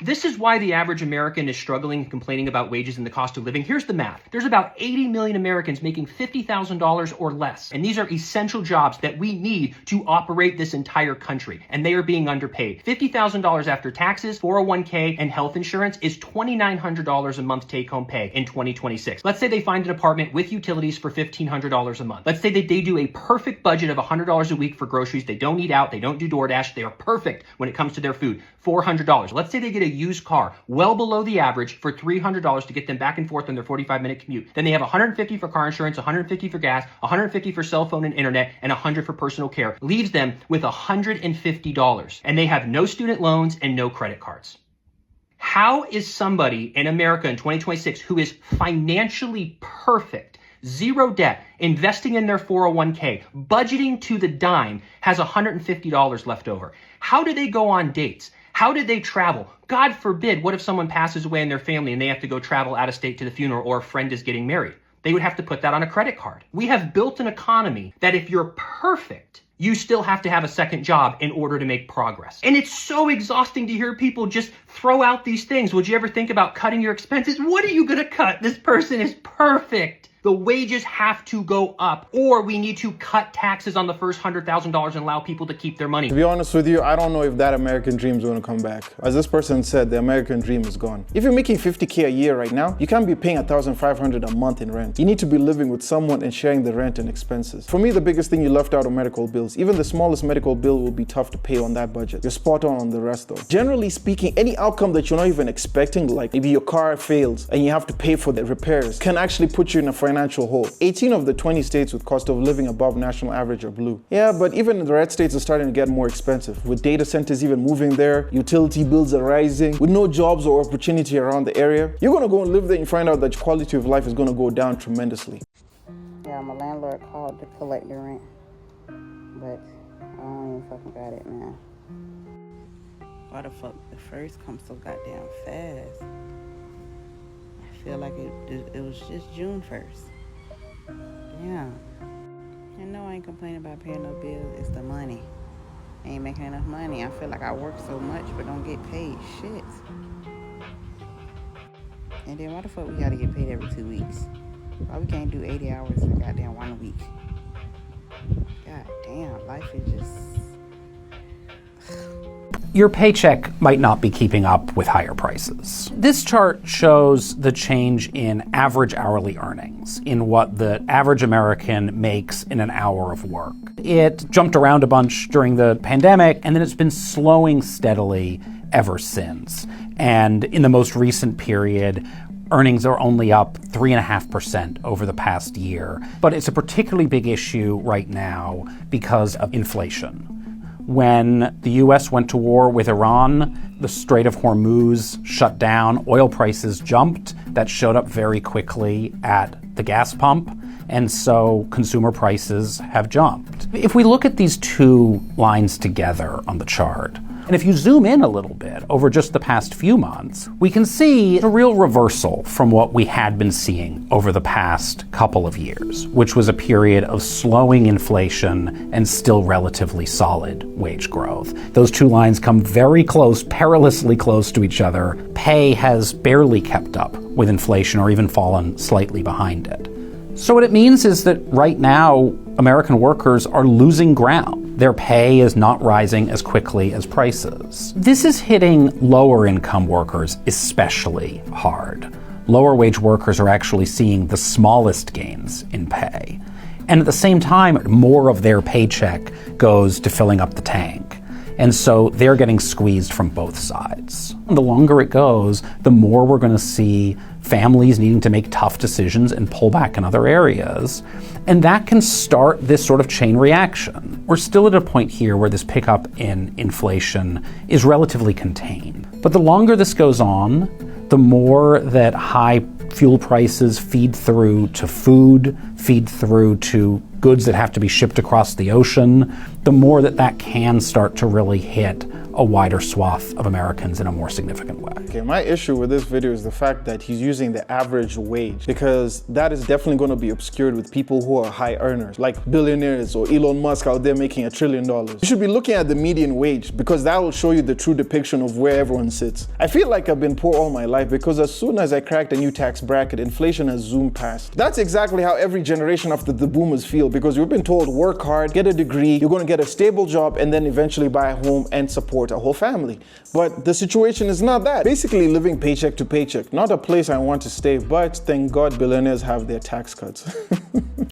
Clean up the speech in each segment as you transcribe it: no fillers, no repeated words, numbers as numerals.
This is why the average American is struggling and complaining about wages and the cost of living. Here's the math. There's about 80 million Americans making $50,000 or less. And these are essential jobs that we need to operate this entire country. And they are being underpaid. $50,000 after taxes, 401k, and health insurance is $2,900 a month take-home pay in 2026. Let's say they find an apartment with utilities for $1,500 a month. Let's say that they do a perfect budget of $100 a week for groceries. They don't eat out. They don't do DoorDash. They are perfect when it comes to their food. $400. Let's say they get a used car well below the average for $300 to get them back and forth on their 45-minute commute. Then they have $150 for car insurance, $150 for gas, $150 for cell phone and internet, and $100 for personal care. Leaves them with $150. And they have no student loans and no credit cards. How is somebody in America in 2026 who is financially perfect, zero debt, investing in their 401k, budgeting to the dime, has $150 left over? How do they go on dates? How did they travel? God forbid, what if someone passes away in their family and they have to go travel out of state to the funeral, or a friend is getting married? They would have to put that on a credit card. We have built an economy that if you're perfect, you still have to have a second job in order to make progress. And it's so exhausting to hear people just throw out these things. Would you ever think about cutting your expenses? What are you gonna cut? This person is perfect. The wages have to go up, or we need to cut taxes on the first $100,000 and allow people to keep their money. To be honest with you, I don't know if that American dream is going to come back. As this person said, the American dream is gone. If you're making $50K a year right now, you can't be paying $1,500 a month in rent. You need to be living with someone and sharing the rent and expenses. For me, the biggest thing you left out are medical bills. Even the smallest medical bill will be tough to pay on that budget. You're spot on the rest though. Generally speaking, any outcome that you're not even expecting, like maybe your car fails and you have to pay for the repairs, can actually put you in a financial hole. 18 of the 20 states with cost of living above national average are blue. Yeah, but even the red states are starting to get more expensive, with data centers even moving there, utility bills are rising, with no jobs or opportunity around the area. You're gonna go and live there and find out that your quality of life is gonna go down tremendously. Yeah, my landlord called to collect the rent, but I don't even fucking got it, man. Why the fuck the first comes so goddamn fast? I feel like it was just June 1st. Yeah. I know I ain't complaining about paying no bills. It's the money. I ain't making enough money. I feel like I work so much but don't get paid. Shit. And then why the fuck we gotta get paid every 2 weeks? Why we can't do 80 hours in goddamn 1 week? God damn, life is just... Your paycheck might not be keeping up with higher prices. This chart shows the change in average hourly earnings, in what the average American makes in an hour of work. It jumped around a bunch during the pandemic, and then it's been slowing steadily ever since. And in the most recent period, earnings are only up 3.5% over the past year. But it's a particularly big issue right now because of inflation. When the US went to war with Iran, the Strait of Hormuz shut down, oil prices jumped. That showed up very quickly at the gas pump, and so consumer prices have jumped. If we look at these two lines together on the chart, and if you zoom in a little bit over just the past few months, we can see a real reversal from what we had been seeing over the past couple of years, which was a period of slowing inflation and still relatively solid wage growth. Those two lines come very close, perilously close to each other. Pay has barely kept up with inflation or even fallen slightly behind it. So what it means is that right now, American workers are losing ground. Their pay is not rising as quickly as prices. This is hitting lower income workers especially hard. Lower wage workers are actually seeing the smallest gains in pay. And at the same time, more of their paycheck goes to filling up the tank. And so they're getting squeezed from both sides. And the longer it goes, the more we're going to see families needing to make tough decisions and pull back in other areas. And that can start this sort of chain reaction. We're still at a point here where this pickup in inflation is relatively contained. But the longer this goes on, the more that high fuel prices feed through to food, feed through to goods that have to be shipped across the ocean, the more that can start to really hit a wider swath of Americans in a more significant way. Okay, my issue with this video is the fact that he's using the average wage, because that is definitely going to be obscured with people who are high earners, like billionaires or Elon Musk out there making $1 trillion. You should be looking at the median wage, because that will show you the true depiction of where everyone sits. I feel like I've been poor all my life because as soon as I cracked a new tax bracket, inflation has zoomed past. That's exactly how every generation after the boomers feel, because you've been told work hard, get a degree, you're going to get a stable job, and then eventually buy a home and support a whole family. But the situation is not that. Basically living paycheck to paycheck. Not a place I want to stay, but thank God billionaires have their tax cuts.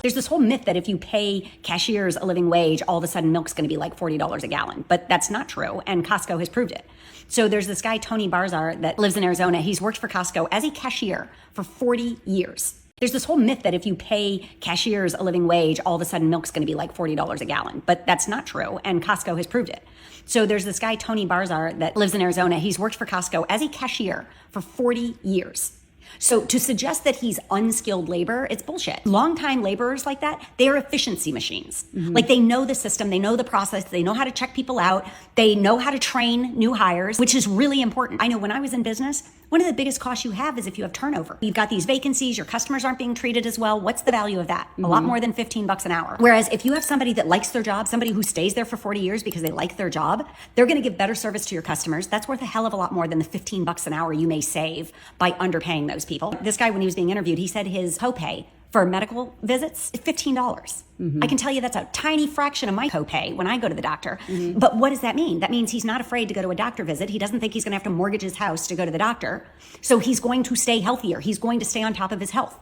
There's this whole myth that if you pay cashiers a living wage, all of a sudden milk's going to be like $40 a gallon. But that's not true, and Costco has proved it. So there's this guy, Tony Barzar, that lives in Arizona. He's worked for Costco as a cashier for 40 years. There's this whole myth that if you pay cashiers a living wage, all of a sudden milk's going to be like $40 a gallon. But that's not true, and Costco has proved it. So there's this guy, Tony Barzar, that lives in Arizona. He's worked for Costco as a cashier for 40 years. So to suggest that he's unskilled labor, it's bullshit. Longtime laborers like that, they are efficiency machines. Like they know the system, they know the process, they know how to check people out, they know how to train new hires, which is really important. I know when I was in business, one of the biggest costs you have is if you have turnover. You've got these vacancies, your customers aren't being treated as well. What's the value of that? A lot more than $15 an hour. Whereas if you have somebody that likes their job, somebody who stays there for 40 years because they like their job, they're going to give better service to your customers. That's worth a hell of a lot more than the $15 an hour you may save by underpaying those people. This guy, when he was being interviewed, he said his copay for medical visits is $15. I can tell you that's a tiny fraction of my copay when I go to the doctor. But what does that mean? That means he's not afraid to go to a doctor visit. He doesn't think he's going to have to mortgage his house to go to the doctor. So he's going to stay healthier. He's going to stay on top of his health,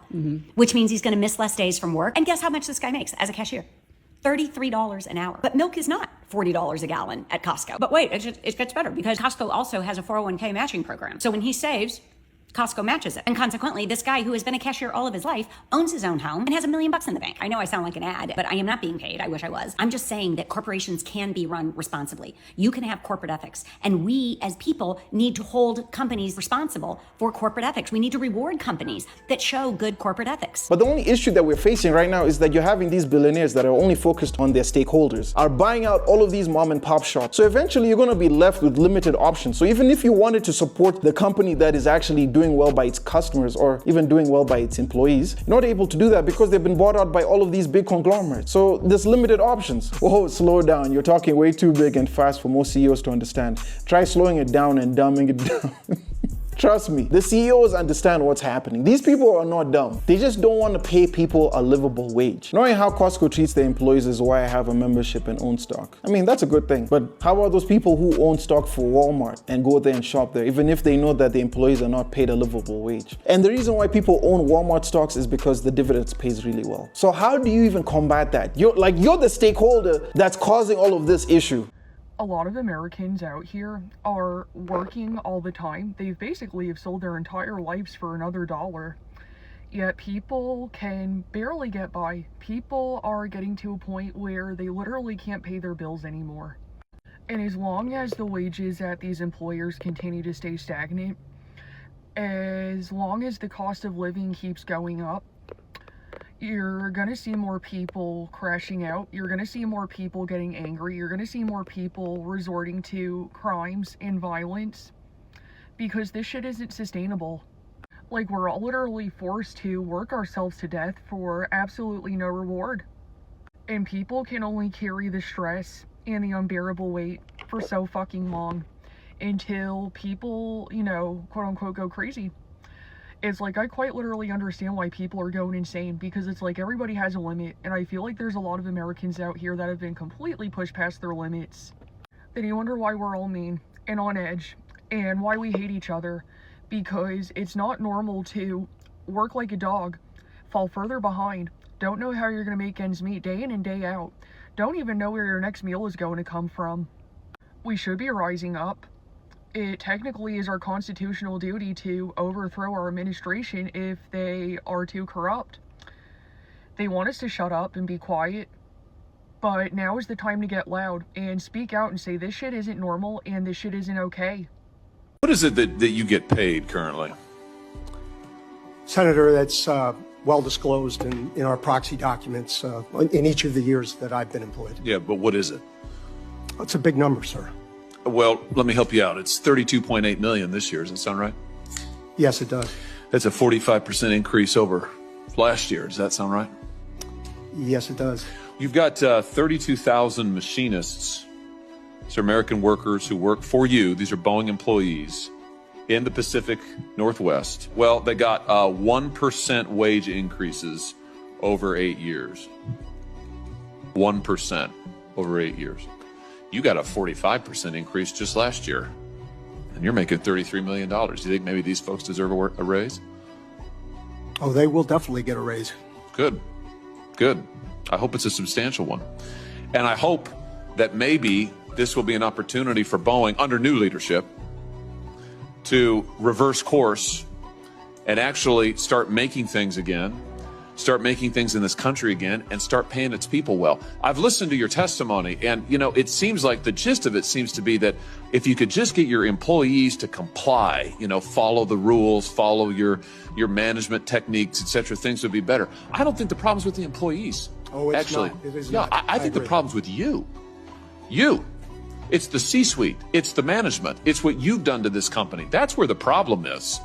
which means he's going to miss less days from work. And guess how much this guy makes as a cashier? $33 an hour. But milk is not $40 a gallon at Costco. But wait, it gets better because Costco also has a 401k matching program. So when he saves, Costco matches it. And consequently, this guy who has been a cashier all of his life owns his own home and has $1 million in the bank. I know I sound like an ad, but I am not being paid. I wish I was. I'm just saying that corporations can be run responsibly. You can have corporate ethics. And we as people need to hold companies responsible for corporate ethics. We need to reward companies that show good corporate ethics. But the only issue that we're facing right now is that you're having these billionaires that are only focused on their stakeholders, are buying out all of these mom and pop shops. So eventually you're going to be left with limited options. So even if you wanted to support the company that is actually doing well by its customers or even doing well by its employees, you're not able to do that because they've been bought out by all of these big conglomerates. So there's limited options. Whoa, slow down. You're talking way too big and fast for most CEOs to understand. Try slowing it down and dumbing it down. Trust me, the CEOs understand what's happening. These people are not dumb. They just don't want to pay people a livable wage. Knowing how Costco treats their employees is why I have a membership and own stock. I mean, that's a good thing. But how about those people who own stock for Walmart and go there and shop there, even if they know that the employees are not paid a livable wage? And the reason why people own Walmart stocks is because the dividends pays really well. So how do you even combat that? You're the stakeholder that's causing all of this issue. A lot of Americans out here are working all the time. They basically have sold their entire lives for another dollar. Yet people can barely get by. People are getting to a point where they literally can't pay their bills anymore. And as long as the wages at these employers continue to stay stagnant, as long as the cost of living keeps going up, you're going to see more people crashing out. You're going to see more people getting angry. You're going to see more people resorting to crimes and violence because this shit isn't sustainable. Like, we're all literally forced to work ourselves to death for absolutely no reward. And people can only carry the stress and the unbearable weight for so fucking long until people, quote unquote, go crazy. It's like, I quite literally understand why people are going insane because it's like everybody has a limit, and I feel like there's a lot of Americans out here that have been completely pushed past their limits. Then you wonder why we're all mean and on edge and why we hate each other, because it's not normal to work like a dog, fall further behind, don't know how you're going to make ends meet day in and day out, don't even know where your next meal is going to come from. We should be rising up. It technically is our constitutional duty to overthrow our administration if they are too corrupt. They want us to shut up and be quiet, but now is the time to get loud and speak out and say this shit isn't normal and this shit isn't okay. What is it that you get paid currently? Senator, that's well disclosed in our proxy documents in each of the years that I've been employed. Yeah, but what is it? It's a big number, sir. Well, let me help you out. It's 32.8 million this year. Does that sound right? Yes, it does. That's a 45% increase over last year. Does that sound right? Yes, it does. You've got 32,000 machinists. These are American workers who work for you. These are Boeing employees in the Pacific Northwest. Well, they got 1% wage increases over 8 years. 1% over 8 years. You got a 45% increase just last year, and you're making $33 million. Do you think maybe these folks deserve a raise? Oh, they will definitely get a raise. Good. Good. I hope it's a substantial one. And I hope that maybe this will be an opportunity for Boeing under new leadership to reverse course and actually start making things again, start making things in this country again, and start paying its people well. I've listened to your testimony, and it seems like the gist of it seems to be that if you could just get your employees to comply, follow the rules, follow your management techniques, etc., things would be better. I don't think the problem's with the employees. Oh, it's actually not. It is no, not. I think the agree. problem's with you. It's the C-suite. It's the management. It's what you've done to this company. That's where the problem is.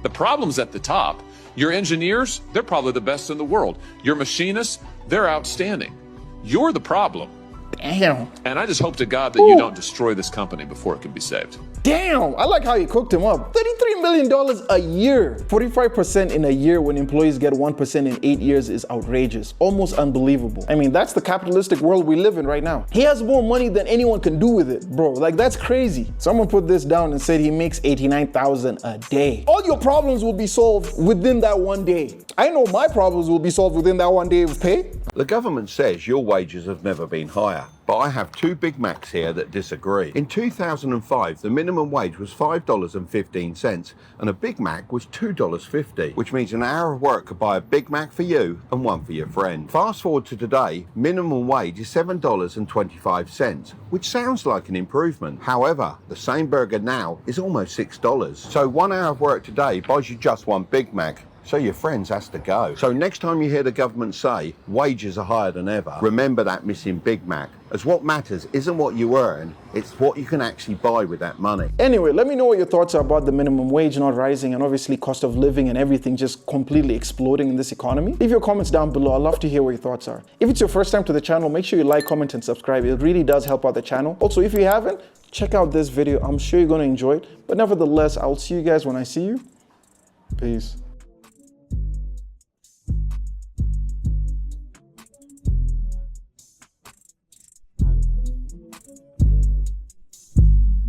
The problem's at the top. Your engineers, they're probably the best in the world. Your machinists, they're outstanding. You're the problem. Damn. And I just hope to God that you don't destroy this company before it can be saved. Damn, I like how you cooked him up. $33 million a year. 45% in a year when employees get 1% in 8 years is outrageous. Almost unbelievable. I mean, that's the capitalistic world we live in right now. He has more money than anyone can do with it, bro. Like, that's crazy. Someone put this down and said he makes $89,000 a day. All your problems will be solved within that one day. I know my problems will be solved within that one day of pay. The government says your wages have never been higher, but I have two Big Macs here that disagree. In 2005, the minimum wage was $5.15 and a Big Mac was $2.50, which means an hour of work could buy a Big Mac for you and one for your friend. Fast forward to today, minimum wage is $7.25, which sounds like an improvement. However, the same burger now is almost $6. So 1 hour of work today buys you just one Big Mac. So your friends has to go. So next time you hear the government say wages are higher than ever, remember that missing Big Mac. As what matters isn't what you earn, it's what you can actually buy with that money. Anyway, let me know what your thoughts are about the minimum wage not rising and obviously cost of living and everything just completely exploding in this economy. Leave your comments down below. I'd love to hear what your thoughts are. If it's your first time to the channel, make sure you like, comment, and subscribe. It really does help out the channel. Also, if you haven't, check out this video. I'm sure you're going to enjoy it. But nevertheless, I'll see you guys when I see you. Peace.